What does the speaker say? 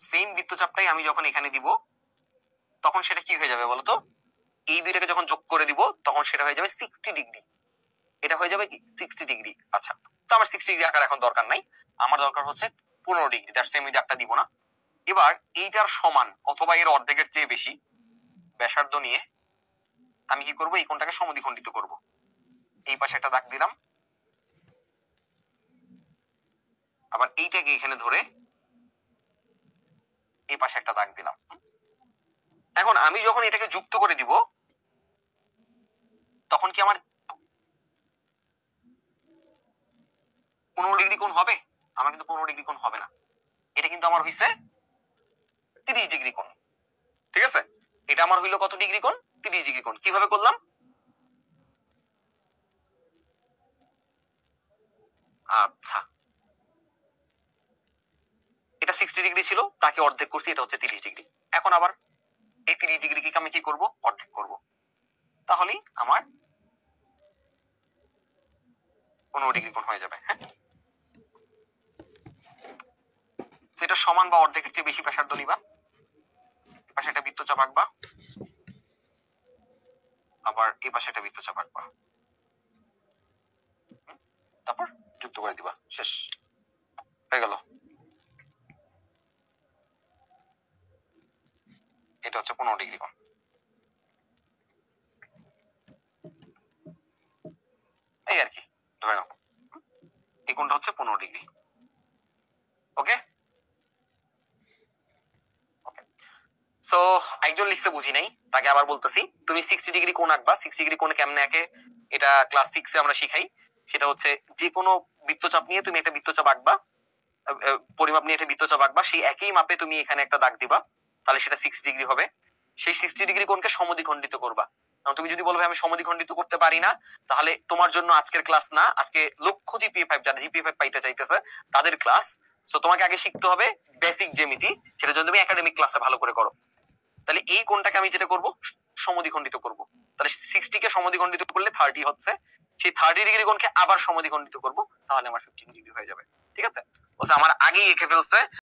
Same বৃত্তচাপটাই আমি যখন এখানে দিব তখন সেটা কি হয়ে যাবে বলতো, এই দুইটাকে যখন যোগ করে দিব তখন সেটা হয়ে যাবে 60 ডিগ্রি। এটা হয়ে যাবে কি 60 ডিগ্রি। আচ্ছা, তো আমার 60 ডিগ্রি আঁকার এখন দরকার নাই, আমার দরকার হচ্ছে 15 ডিগ্রি। তার সেম এই দাগটা দিব না। এবার এইটার সমান অথবা এর অর্ধেকের চেয়ে বেশি ব্যাসার্ধ নিয়ে আমি কি করব, এই কোণটাকে সমদ্বিখণ্ডিত করব। এই পাশে একটা দাগ দিলাম, আবার এইটাকে এখানে ধরে এই পাশে একটা দাগ দিলাম। এখন আমি যখন এটাকে যুক্ত করে দিব তখন কি আমার 15 ডিগ্রি কোণ হবে? আমার কিন্তু 15 ডিগ্রি কোণ হবে না, এটা কিন্তু আমার হইছে 30 ডিগ্রি কোণ। ঠিক আছে, এটা আমার হইলো কত ডিগ্রি কোণ? 30 ডিগ্রি কোণ। কিভাবে করলাম? আচ্ছা, এটা 60 ডিগ্রি ছিল, তাকে অর্ধেক করছি, এটা হচ্ছে 30 ডিগ্রি। এখন আবার এই 30 ডিগ্রিকে আমি কি করব, অর্ধেক করব, তাহলেই আমার 15 ডিগ্রি কোণ হয়ে যাবে। হ্যাঁ, সেটা সমান বা অর্ধেকের চেয়ে বেশি ব্যাসার্ধ নিবা, পাশে একটা বৃত্তচাপ আঁকবা, আবার এই পাশে একটা বৃত্তচাপ আঁকবা, তারপর যুক্ত করে দিবা, শেষ হয়ে গেল। এটা হচ্ছে 15 ডিগ্রি কোণ। এই আর কি, ধরে নাও এই কোণটা হচ্ছে 15 ডিগ্রি। ওকে ওকে, সো একজন লিখতে বুঝি নাই, তাকে আবার বলতেছি, তুমি 60 ডিগ্রি কোণ আঁকবা। 60 ডিগ্রি কোণ কেমনে আঁকে এটা ক্লাস 6-এ আমরা শিখাই। সেটা হচ্ছে যে কোনো বৃত্তচাপ নিয়ে তুমি একটা বৃত্তচাপ আঁকবা, পরিমাপ নিয়ে একটা বৃত্তচাপ আঁকবা, সেই একই মাপে তুমি এখানে একটা দাগ দিবা, তাহলে সেটা 60 ডিগ্রি হবে। সেই 60 ডিগ্রি কোণকে সমদ্বিখণ্ডিত করবা। তুমি যদি বলো আমি সমদ্বিখণ্ডিত করতে পারি না, তাহলে তোমার জন্য আজকের ক্লাস না। আজকে লক্ষ্য জিপিএ 5, যারা জিপিএ 5 পাইতে চাইতেছে তাদের ক্লাস। সো তোমাকে আগে শিখতে হবে বেসিক জ্যামিতি, সেটা যদি তুমি একাডেমিক ক্লাসে ভালো করে করো। তাহলে এই কোণটাকে আমি যেটা করব, সমদ্বিখণ্ডিত করব। তাহলে 60কে সমদ্বিখণ্ডিত করলে 30 হচ্ছে, সেই 30 ডিগ্রি কোণকে আবার সমদ্বিখণ্ডিত করব, তাহলে আমার 15 ডিগ্রি হয়ে যাবে। ঠিক আছে, আমার আগেই এঁকে ফেলছে।